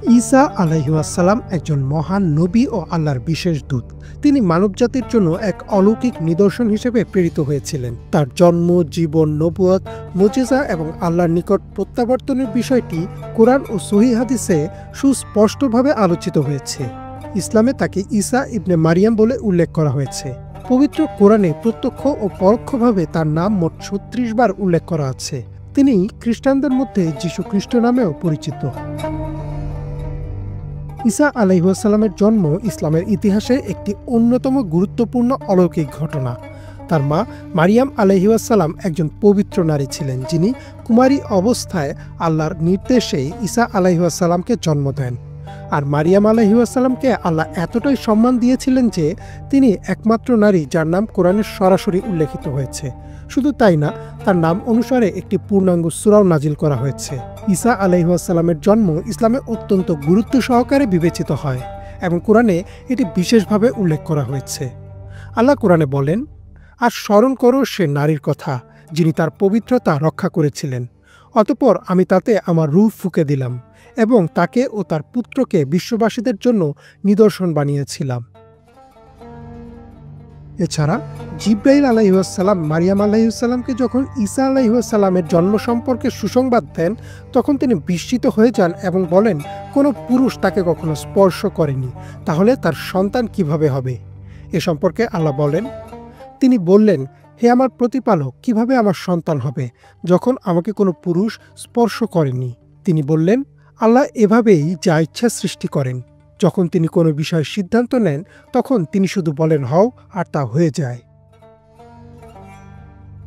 ঈসা আলাইহিস সালাম একজন মহান নবী ও আল্লাহর বিশেষ দূত। তিনি মানবজাতির জন্য এক অলৌকিক নিদর্শন হিসেবে প্রেরিত হয়েছিলেন। তার জন্ম, জীবন, নবুয়ত, মুজিজা এবং আল্লাহর নিকট প্রত্যাবর্তনের বিষয়টি কোরআন ও সহিহ হাদিসে সুস্পষ্টভাবে আলোচিত হয়েছে। ইসলামে তাকে ঈসা ইবনে মারিয়াম বলে উল্লেখ করা হয়েছে। পবিত্র কোরআনে প্রত্যক্ষ ও পরোক্ষভাবে তার নাম মোট ৩৬ বার উল্লেখ করা আছে। তিনি খ্রিস্টানদের মধ্যে যীশু খ্রিস্ট নামেও পরিচিত। ঈসা আলাইহিস সালামের জন্ম ইসলামের ইতিহাসে একটি অন্যতম গুরুত্বপূর্ণ অলৌকিক ঘটনা। তার মা মারিয়াম আলাইহিস সালাম একজন পবিত্র নারী ছিলেন, যিনি কুমারী অবস্থায় আল্লাহর নির্দেশেই ঈসা আলাইহিস সালামকে জন্ম দেন। আর মারিয়াম আলাইহিস সালামকে আল্লাহ এতটাই সম্মান দিয়েছিলেন যে তিনি একমাত্র নারী যার নাম কোরআনে সরাসরি উল্লেখিত হয়েছে। শুধু তাই না, তার নাম অনুসারে একটি পূর্ণাঙ্গ সূরাও নাজিল করা হয়েছে। ঈসা আলাইহিস সালামের জন্ম ইসলামে অত্যন্ত গুরুত্ব সহকারে বিবেচিত হয় এবং কোরআনে এটি বিশেষভাবে উল্লেখ করা হয়েছে। আল্লাহ কোরআনে বলেন, আর স্মরণ করো সে নারীর কথা যিনি তার পবিত্রতা রক্ষা করেছিলেন। অতঃপর আমি তাতে আমার রূহ ফুঁকে দিলাম এবং তাকে ও তার পুত্রকে বিশ্ববাসীদের জন্য নিদর্শন বানিয়েছিলাম। এছাড়া জিব্রাইল আলাইহিস সালাম মারিয়াম আলাইহিস-সালামকে যখন ঈসা আলাইহিস-সালামের জন্ম সম্পর্কে সুসংবাদ দেন, তখন তিনি বিস্মিত হয়ে যান এবং বলেন, কোনো পুরুষ তাকে কখনো স্পর্শ করেনি, তাহলে তার সন্তান কিভাবে হবে? এ সম্পর্কে আল্লাহ বলেন, তিনি বললেন, হে আমার প্রতিপালক, কিভাবে আমার সন্তান হবে যখন আমাকে কোনো পুরুষ স্পর্শ করেনি? তিনি বললেন, আল্লাহ এভাবেই যা ইচ্ছা সৃষ্টি করেন। যখন তিনি কোনো বিষয়ে সিদ্ধান্ত নেন, তখন তিনি শুধু বলেন হও, আর তা হয়ে যায়।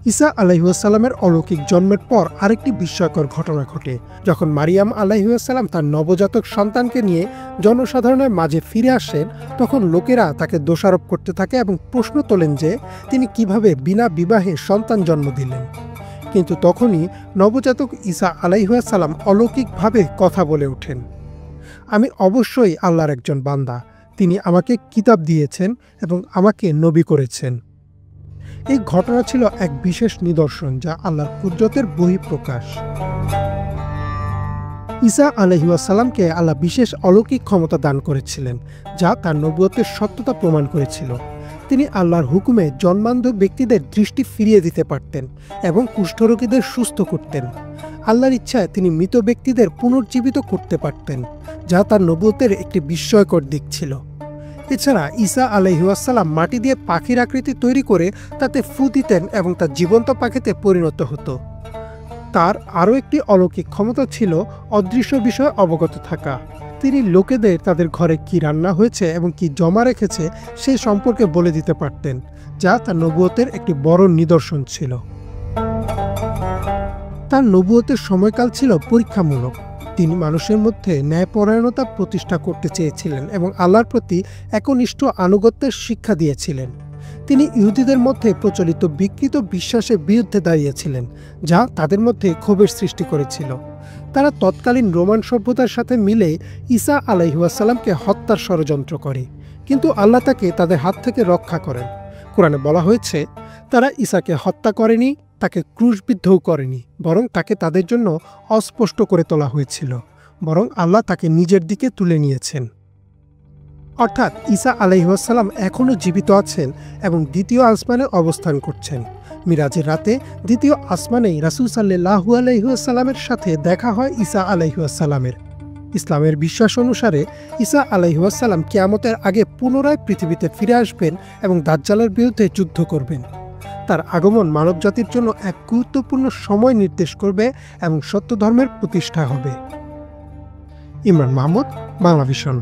ঈসা আলাইহিস-সালামের অলৌকিক জন্মের পর আরেকটি বিস্ময়কর ঘটনা ঘটে। যখন মারিয়াম আলাইহিস-সালাম তার নবজাতক সন্তানকে নিয়ে জনসাধারণের মাঝে ফিরে আসেন, তখন লোকেরা তাকে দোষারোপ করতে থাকে এবং প্রশ্ন তোলেন যে তিনি কিভাবে বিনা বিবাহে সন্তান জন্ম দিলেন। কিন্তু তখনই নবজাতক ঈসা আলাইহিস-সালাম অলৌকিকভাবে কথা বলে ওঠেন, আমি অবশ্যই আল্লাহর একজন বান্দা। তিনি আমাকে কিতাব দিয়েছেন এবং আমাকে নবী করেছেন। এই ঘটনা ছিল এক বিশেষ নিদর্শন যা আল্লাহর কুদরতের বহিঃপ্রকাশ। ঈসা আলাইহিস-সালামকে আল্লাহ বিশেষ অলৌকিক ক্ষমতা দান করেছিলেন, যা তার নবুয়তের সত্যতা প্রমাণ করেছিল। তিনি আল্লাহর হুকুমে জন্মান্ধ ব্যক্তিদের দৃষ্টি ফিরিয়ে দিতে পারতেন এবং কুষ্ঠরোগীদের সুস্থ করতেন। আল্লাহর ইচ্ছায় তিনি মৃত ব্যক্তিদের পুনর্জীবিত করতে পারতেন, যা তার নবুয়তের একটি বিস্ময়কর দিক ছিল। এছাড়া ঈসা আলাইহিস-সালাম মাটি দিয়ে পাখির আকৃতি তৈরি করে তাতে ফু দিতেন এবং তা জীবন্ত পাখিতে পরিণত হতো। তার আরও একটি অলৌকিক ক্ষমতা ছিল অদৃশ্য বিষয়ে অবগত থাকা। তিনি লোকেদের তাদের ঘরে কি রান্না হয়েছে এবং কি জমা রেখেছে সে সম্পর্কে বলে দিতে পারতেন, যা তার নবুয়তের একটি বড় নিদর্শন ছিল। তার নবুয়তের সময়কাল ছিল পরীক্ষামূলক। তিনি মানুষের মধ্যে ন্যায়পরায়ণতা প্রতিষ্ঠা করতে চেয়েছিলেন এবং আল্লাহর প্রতি একনিষ্ঠ আনুগত্যের শিক্ষা দিয়েছিলেন। তিনি ইহুদিদের মধ্যে প্রচলিত বিকৃত বিশ্বাসের বিরুদ্ধে দাঁড়িয়েছিলেন, যা তাদের মধ্যে ক্ষোভের সৃষ্টি করেছিল। তারা তৎকালীন রোমান সভ্যতার সাথে মিলে ঈসা আলাইহিস-সালামকে হত্যার ষড়যন্ত্র করে, কিন্তু আল্লাহ তাকে তাদের হাত থেকে রক্ষা করেন। কোরআনে বলা হয়েছে, তারা ঈসাকে হত্যা করেনি, তাকে ক্রুশবিদ্ধও করেনি, বরং তাকে তাদের জন্য অস্পষ্ট করে তোলা হয়েছিল, বরং আল্লাহ তাকে নিজের দিকে তুলে নিয়েছেন। অর্থাৎ ঈসা আলাইহিস-সালাম এখনও জীবিত আছেন এবং দ্বিতীয় আসমানে অবস্থান করছেন। মিরাজের রাতে দ্বিতীয় আসমানেই রাসূল সাল্লাল্লাহু আলাইহি ওয়াসাল্লামের সাথে দেখা হয় ঈসা আলাইহিস-সালামের। ইসলামের বিশ্বাস অনুসারে ঈসা আলাইহিস-সালাম কিয়ামতের আগে পুনরায় পৃথিবীতে ফিরে আসবেন এবং দাজ্জালের বিরুদ্ধে যুদ্ধ করবেন। তার আগমন মানবজাতির জন্য এক গুরুত্বপূর্ণ সময় নির্দেশ করবে এবং সত্য ধর্মের প্রতিষ্ঠা হবে। ইমরান মাহমুদ, বাংলাভিশন।